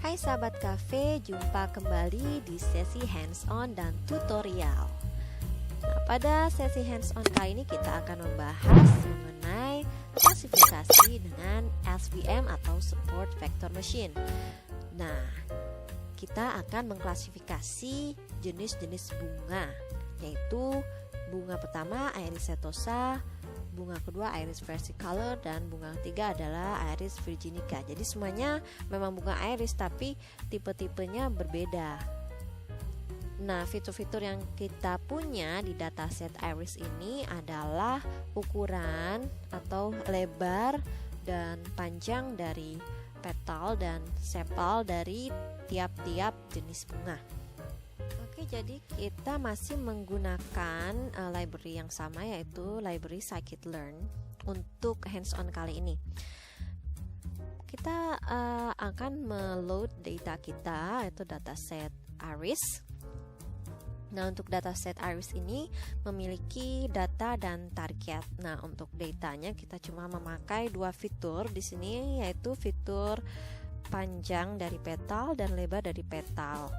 Hai sahabat cafe, jumpa kembali di sesi hands-on dan tutorial. Nah, pada sesi hands-on kali ini kita akan membahas mengenai klasifikasi dengan SVM atau Support Vector Machine. Nah, kita akan mengklasifikasi jenis-jenis bunga, yaitu bunga pertama Iris setosa, bunga kedua Iris versicolor, dan bunga ketiga adalah Iris virginica. Jadi semuanya memang bunga iris tapi tipe-tipenya berbeda. Nah, fitur-fitur yang kita punya di dataset iris ini adalah ukuran atau lebar dan panjang dari petal dan sepal dari tiap-tiap jenis bunga. Oke, jadi kita masih menggunakan library yang sama, yaitu library scikit-learn untuk hands-on kali ini. Kita akan meload data kita, yaitu dataset iris. Nah, untuk dataset iris ini memiliki data dan target. Nah, untuk datanya kita cuma memakai dua fitur di sini, yaitu fitur panjang dari petal dan lebar dari petal.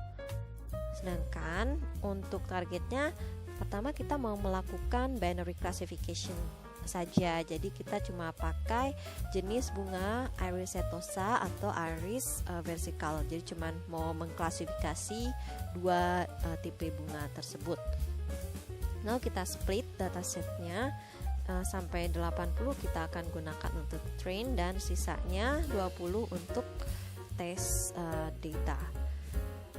Sedangkan untuk targetnya, pertama kita mau melakukan binary classification saja. Jadi kita cuma pakai jenis bunga Iris setosa atau Iris versicolor. Jadi cuma mau mengklasifikasi dua tipe bunga tersebut. Nah, kita split datasetnya sampai 80 kita akan gunakan untuk train dan sisanya 20 untuk tes data.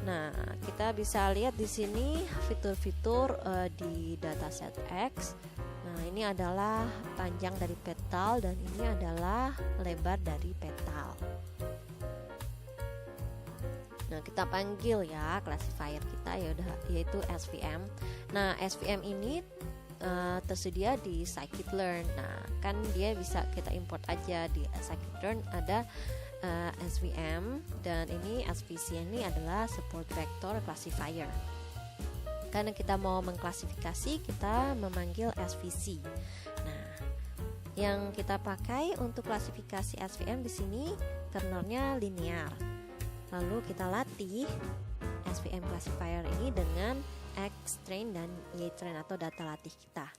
Nah, kita bisa lihat di sini fitur-fitur di dataset X. Nah, ini adalah panjang dari petal dan ini adalah lebar dari petal. Nah, kita panggil ya classifier kita yaitu SVM. Nah, SVM ini tersedia di scikit-learn. Nah, kan dia bisa kita import aja di scikit-learn, ada SVM, dan ini SVC ini adalah Support Vector Classifier. Karena kita mau mengklasifikasi, kita memanggil SVC. Nah, yang kita pakai untuk klasifikasi SVM di sini kernelnya linear. Lalu kita latih SVM classifier ini dengan X-train dan Y-train atau data latih kita.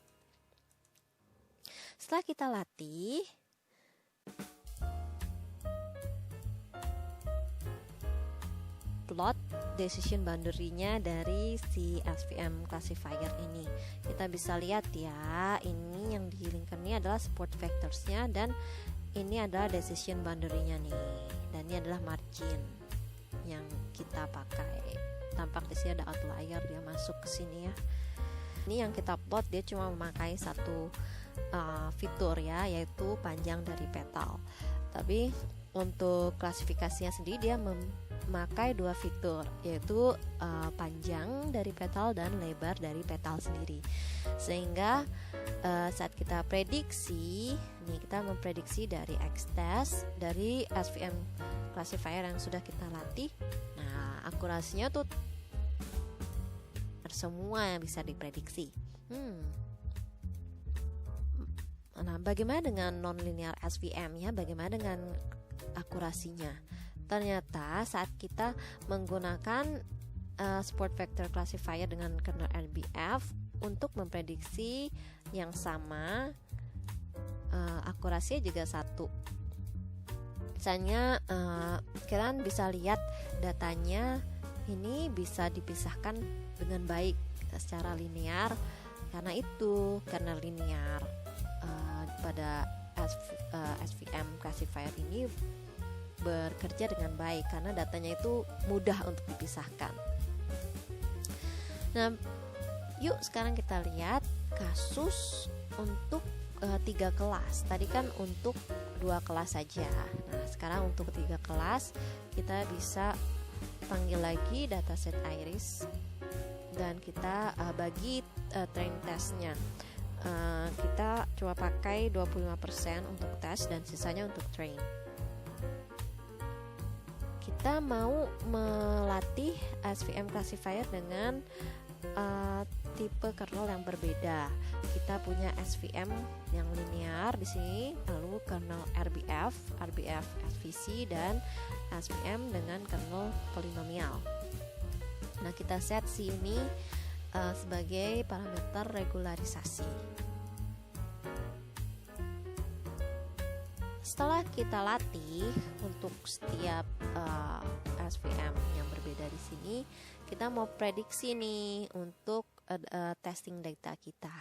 Setelah kita latih, plot decision boundary-nya dari si SVM classifier ini. Kita bisa lihat ya, ini yang di link ini adalah support vectors-nya dan ini adalah decision boundary-nya nih. Dan ini adalah margin yang kita pakai. Tampak di sini ada outlier, dia masuk ke sini ya. Ini yang kita plot, dia cuma memakai satu fitur ya, yaitu panjang dari petal. Tapi untuk klasifikasinya sendiri dia memakai dua fitur, yaitu panjang dari petal dan lebar dari petal sendiri. Sehingga saat kita prediksi, nih kita memprediksi dari X-test dari SVM classifier yang sudah kita latih. Nah, akurasinya tuh semua yang bisa diprediksi. Nah, bagaimana dengan non-linear SVM ya? Bagaimana dengan akurasinya? Ternyata saat kita menggunakan support vector classifier dengan kernel RBF untuk memprediksi yang sama, akurasinya juga satu. Misalnya kalian bisa lihat datanya ini bisa dipisahkan dengan baik secara linear, karena itu kernel linear pada SVM classifier ini bekerja dengan baik karena datanya itu mudah untuk dipisahkan. Nah, yuk sekarang kita lihat kasus untuk 3 kelas. Tadi kan untuk 2 kelas saja. Nah, sekarang untuk 3 kelas kita bisa panggil lagi dataset iris dan kita bagi train testnya. Kita coba pakai 25% untuk tes dan sisanya untuk train. Kita mau melatih SVM classifier dengan tipe kernel yang berbeda. kita punya SVM yang linear di sini, lalu kernel RBF, SVC, dan SVM dengan kernel polinomial. Nah, kita set C ini sebagai parameter regularisasi. Setelah kita latih untuk setiap SVM yang berbeda di sini, kita mau prediksi nih untuk testing data kita.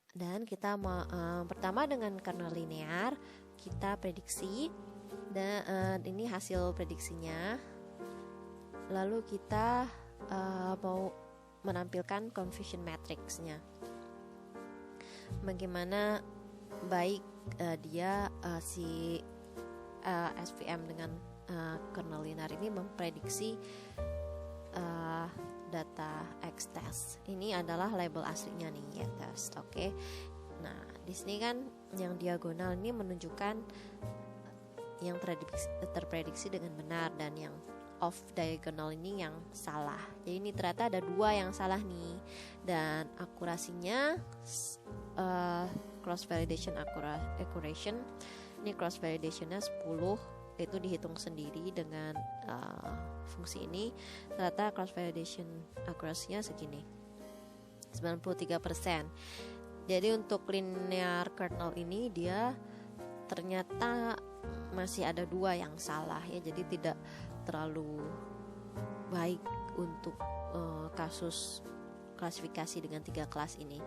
Dan kita mau pertama dengan kernel linear kita prediksi, dan ini hasil prediksinya. Lalu kita mau menampilkan confusion matrix-nya. Bagaimana baik dia si SVM dengan kernel linear ini memprediksi data X-test. Ini adalah label aslinya nih, Y-test. Oke. Nah, di sini kan yang diagonal ini menunjukkan yang terprediksi dengan benar, dan yang off diagonal ini yang salah. Jadi ini ternyata ada 2 yang salah nih, dan akurasinya cross validation accuracy ini cross validationnya 10, itu dihitung sendiri dengan fungsi ini. Ternyata cross validation accuracy-nya segini, 93%. Jadi untuk linear kernel ini dia ternyata masih ada 2 yang salah ya, jadi tidak terlalu baik untuk kasus klasifikasi dengan 3 kelas ini.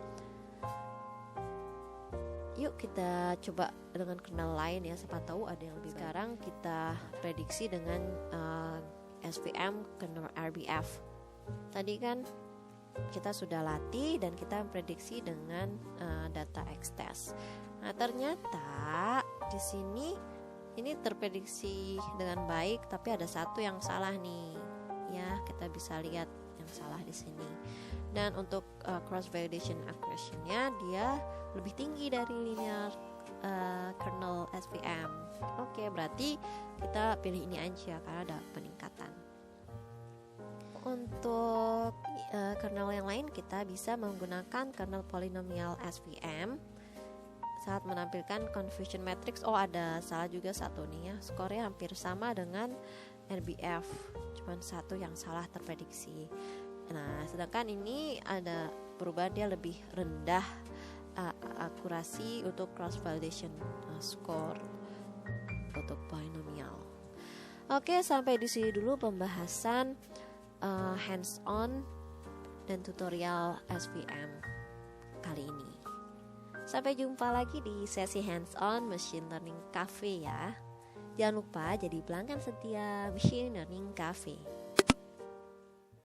Yuk kita coba dengan kernel lain ya, siapa tahu ada yang lebih baik. Sekarang kita prediksi dengan SVM kernel RBF. Tadi kan kita sudah latih dan kita prediksi dengan data X-test. Nah, ternyata di sini ini terprediksi dengan baik, tapi ada 1 yang salah nih. Ya, kita bisa lihat yang salah di sini. Dan untuk cross validation accuracy-nya dia lebih tinggi dari linear kernel SVM. Oke, berarti kita pilih ini aja karena ada peningkatan. Untuk kernel yang lain kita bisa menggunakan kernel polinomial SVM saat menampilkan confusion matrix. Oh, ada salah juga 1 nih ya, skornya hampir sama dengan RBF, cuman 1 yang salah terprediksi. Nah, sedangkan ini ada perubahan, dia lebih rendah akurasi untuk cross validation score untuk polinomial. Oke, sampai di sini dulu pembahasan hands on dan tutorial SVM kali ini. Sampai jumpa lagi di sesi hands on Machine Learning Cafe ya. Jangan lupa jadi pelanggan setia Machine Learning Cafe.